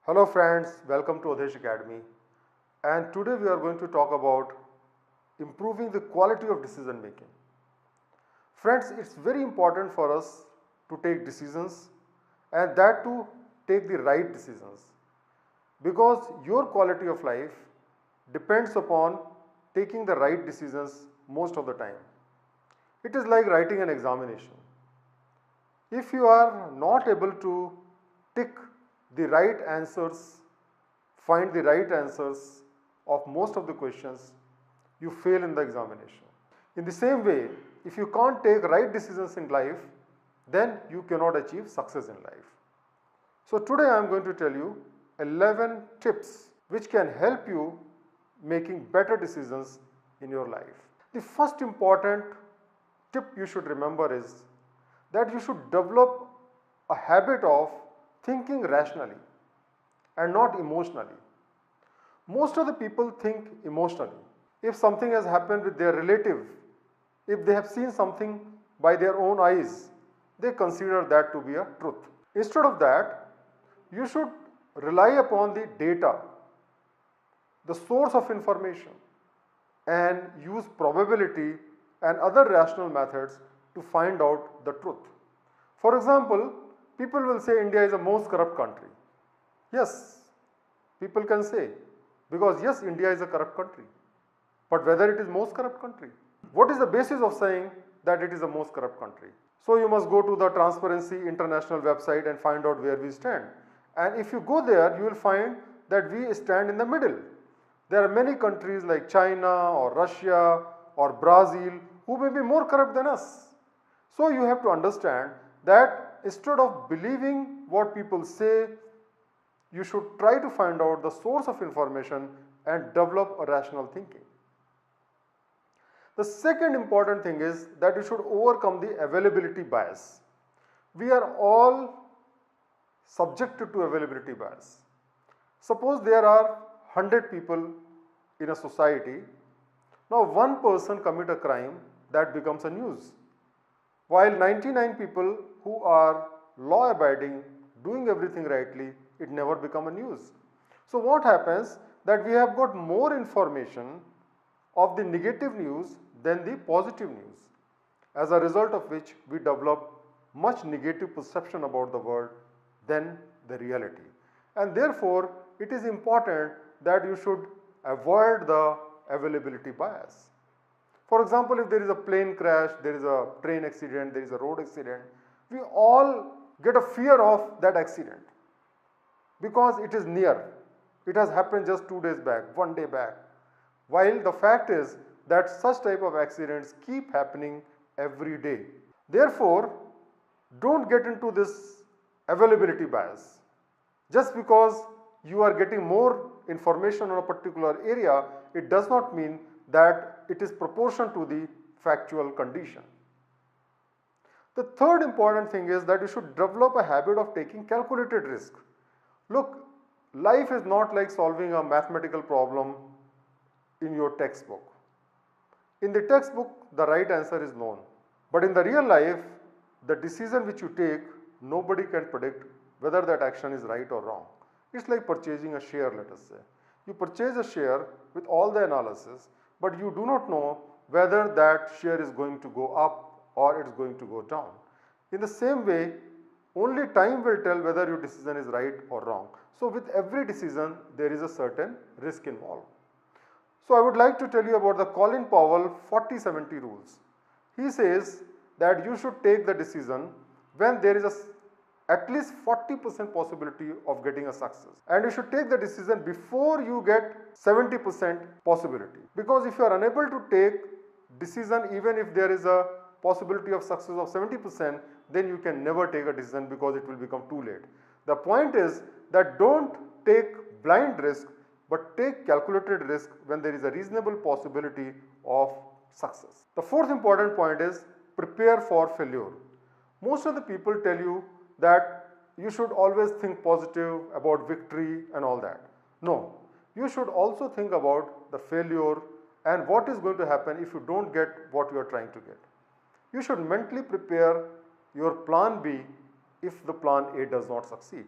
Hello friends, welcome to Awdhesh Academy, and today we are going to talk about improving the quality of decision making. Friends, it's very important for us to take decisions and that to take the right decisions because your quality of life depends upon taking the right decisions most of the time. It is like writing an examination. If you are not able to tick the right answers, find the right answers of most of the questions, you fail in the examination. In the same way, if you can't take right decisions in life, then you cannot achieve success in life. So today I am going to tell you 11 tips which can help you making better decisions in your life. The first important tip you should remember is that you should develop a habit of thinking rationally and not emotionally. Most of the people think emotionally. If something has happened with their relative, if they have seen something by their own eyes, they consider that to be a truth. Instead of that, you should rely upon the data, the source of information, and use probability and other rational methods to find out the truth. For example, people will say India is the most corrupt country. Yes, people can say, because yes, India is a corrupt country. But whether it is most corrupt country? What is the basis of saying that it is the most corrupt country? So you must go to the Transparency International website and find out where we stand. And if you go there, you will find that we stand in the middle. There are many countries like China or Russia or Brazil who may be more corrupt than us. So you have to understand that instead of believing what people say, you should try to find out the source of information and develop a rational thinking. The second important thing is that you should overcome the availability bias. We are all subjected to availability bias. Suppose there are 100 people in a society. Now one person commit a crime, that becomes a news. While 99 people who are law abiding, doing everything rightly, it never become a news. So what happens that we have got more information of the negative news than the positive news, as a result of which we develop much negative perception about the world than the reality. And therefore, it is important that you should avoid the availability bias. For example, if there is a plane crash, there is a train accident, there is a road accident, we all get a fear of that accident because it is near. It has happened just 2 days back, 1 day back. While the fact is that such type of accidents keep happening every day. Therefore, don't get into this availability bias. Just because you are getting more information on a particular area, it does not mean that it is proportional to the factual condition. The third important thing is that you should develop a habit of taking calculated risk. Look, life is not like solving a mathematical problem in your textbook. In the textbook, the right answer is known. But in the real life, the decision which you take, nobody can predict whether that action is right or wrong. It's like purchasing a share, let us say. You purchase a share with all the analysis, but you do not know whether that share is going to go up or it's going to go down. In the same way, only time will tell whether your decision is right or wrong. So with every decision, there is a certain risk involved. So I would like to tell you about the Colin Powell 40-70 rules. He says that you should take the decision when there is at least 40% possibility of getting a success. And you should take the decision before you get 70% possibility. Because if you are unable to take decision even if there is a possibility of success of 70%, then you can never take a decision because it will become too late. The point is that don't take blind risk, but take calculated risk when there is a reasonable possibility of success. The fourth important point is prepare for failure. Most of the people tell you that you should always think positive about victory and all that. No, you should also think about the failure and what is going to happen if you don't get what you are trying to get. You should mentally prepare your plan B if the plan A does not succeed.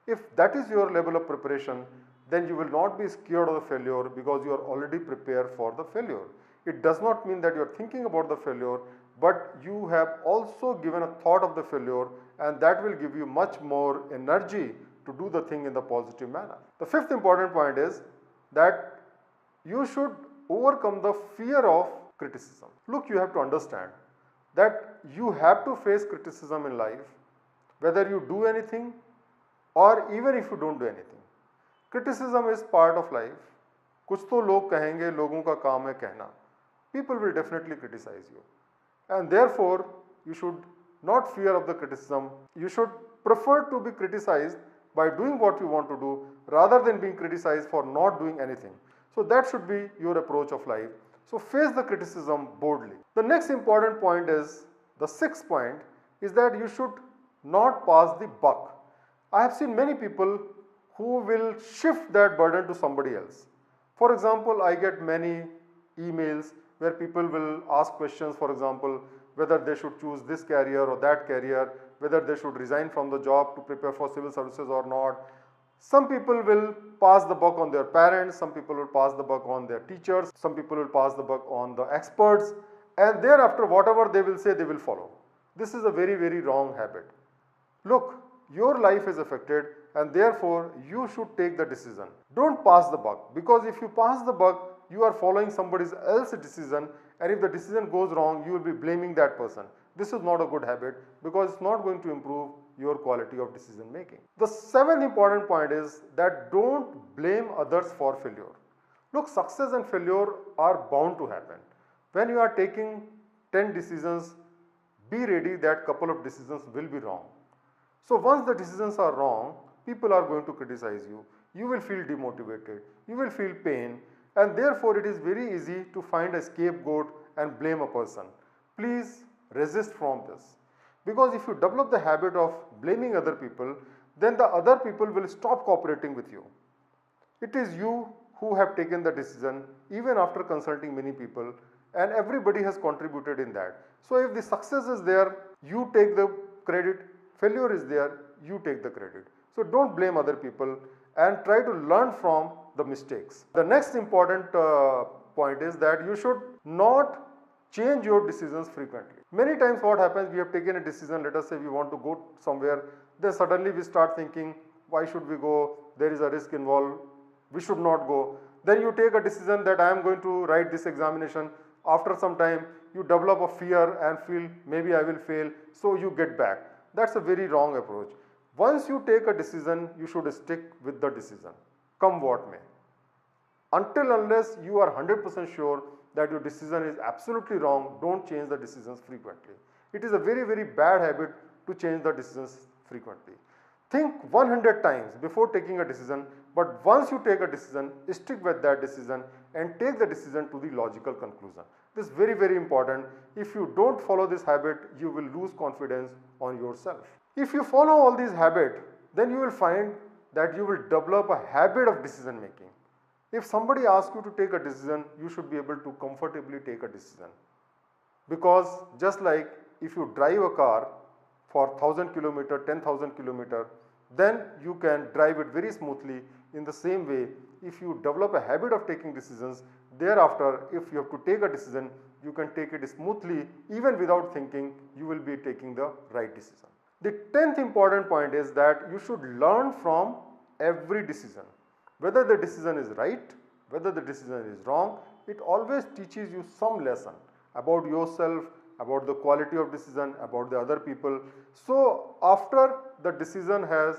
If that is your level of preparation, then you will not be scared of the failure because you are already prepared for the failure. It does not mean that you are thinking about the failure, but you have also given a thought of the failure, and that will give you much more energy to do the thing in the positive manner. The fifth important point is that you should overcome the fear of criticism. Look, you have to understand that you have to face criticism in life, whether you do anything or even if you don't do anything. Criticism is part of life. कुछ तो लोग कहेंगे, लोगों का काम है कहना. People will definitely criticize you. And therefore, you should not fear of the criticism. You should prefer to be criticized by doing what you want to do rather than being criticized for not doing anything. So that should be your approach of life. So face the criticism boldly. The next important point is, the sixth point is that you should not pass the buck. I have seen many people who will shift that burden to somebody else. For example, I get many emails where people will ask questions, for example, whether they should choose this career or that career, whether they should resign from the job to prepare for civil services or not. Some people will pass the buck on their parents, some people will pass the buck on their teachers, some people will pass the buck on the experts, and thereafter whatever they will say, they will follow. This is a very, very wrong habit. Look, your life is affected and therefore you should take the decision. Don't pass the buck, because if you pass the buck, you are following somebody else's decision, and if the decision goes wrong, you will be blaming that person. This is not a good habit because it's not going to improve your quality of decision making. The seventh important point is that don't blame others for failure. Look, success and failure are bound to happen. When you are taking 10 decisions, be ready that couple of decisions will be wrong. So once the decisions are wrong, people are going to criticize you. You will feel demotivated. You will feel pain. And therefore, it is very easy to find a scapegoat and blame a person. Please resist from this. Because if you develop the habit of blaming other people, then the other people will stop cooperating with you. It is you who have taken the decision even after consulting many people, and everybody has contributed in that. So if the success is there, you take the credit. Failure is there, you take the credit. So don't blame other people and try to learn from the mistakes. The next important point is that you should not change your decisions frequently. Many times what happens, we have taken a decision, let us say we want to go somewhere, then suddenly we start thinking, why should we go, there is a risk involved, we should not go. Then you take a decision that I am going to write this examination. After some time you develop a fear and feel maybe I will fail, so you get back. That's a very wrong approach. Once you take a decision, you should stick with the decision, come what may. Until unless you are 100% sure that your decision is absolutely wrong, don't change the decisions frequently. It is a very, very bad habit to change the decisions frequently. Think 100 times before taking a decision, but once you take a decision, stick with that decision and take the decision to the logical conclusion. This is very, very important. If you don't follow this habit, you will lose confidence on yourself. If you follow all these habits, then you will find that you will develop a habit of decision making. If somebody asks you to take a decision, you should be able to comfortably take a decision. Because just like if you drive a car for 1000 km, 10,000 km, then you can drive it very smoothly. In the same way, if you develop a habit of taking decisions, thereafter if you have to take a decision, you can take it smoothly. Even without thinking, you will be taking the right decision. The 10th important point is that you should learn from every decision. Whether the decision is right, whether the decision is wrong, it always teaches you some lesson about yourself, about the quality of decision, about the other people. So after the decision has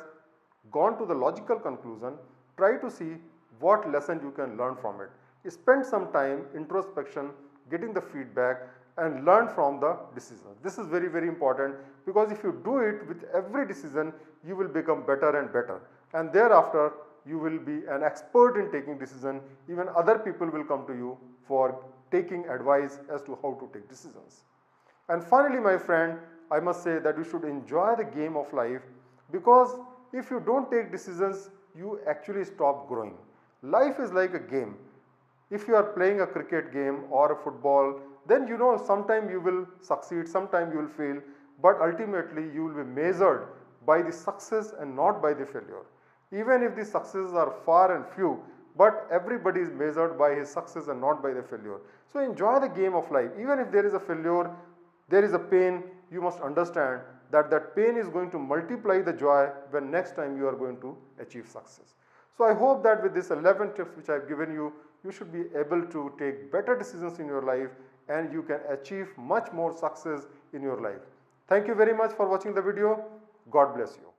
gone to the logical conclusion, try to see what lesson you can learn from it. Spend some time introspection, getting the feedback and learn from the decision. This is very, very important, because if you do it with every decision, you will become better and better, and thereafter you will be an expert in taking decision. Even other people will come to you for taking advice as to how to take decisions. And finally, my friend, I must say that you should enjoy the game of life, because if you don't take decisions, you actually stop growing. Life is like a game. If you are playing a cricket game or a football, then you know sometime you will succeed, sometime you will fail, but ultimately you will be measured by the success and not by the failure. Even if the successes are far and few, but everybody is measured by his success and not by the failure. So enjoy the game of life. Even if there is a failure, there is a pain, you must understand that that pain is going to multiply the joy when next time you are going to achieve success. So I hope that with this 11 tips which I have given you, you should be able to take better decisions in your life and you can achieve much more success in your life. Thank you very much for watching the video. God bless you.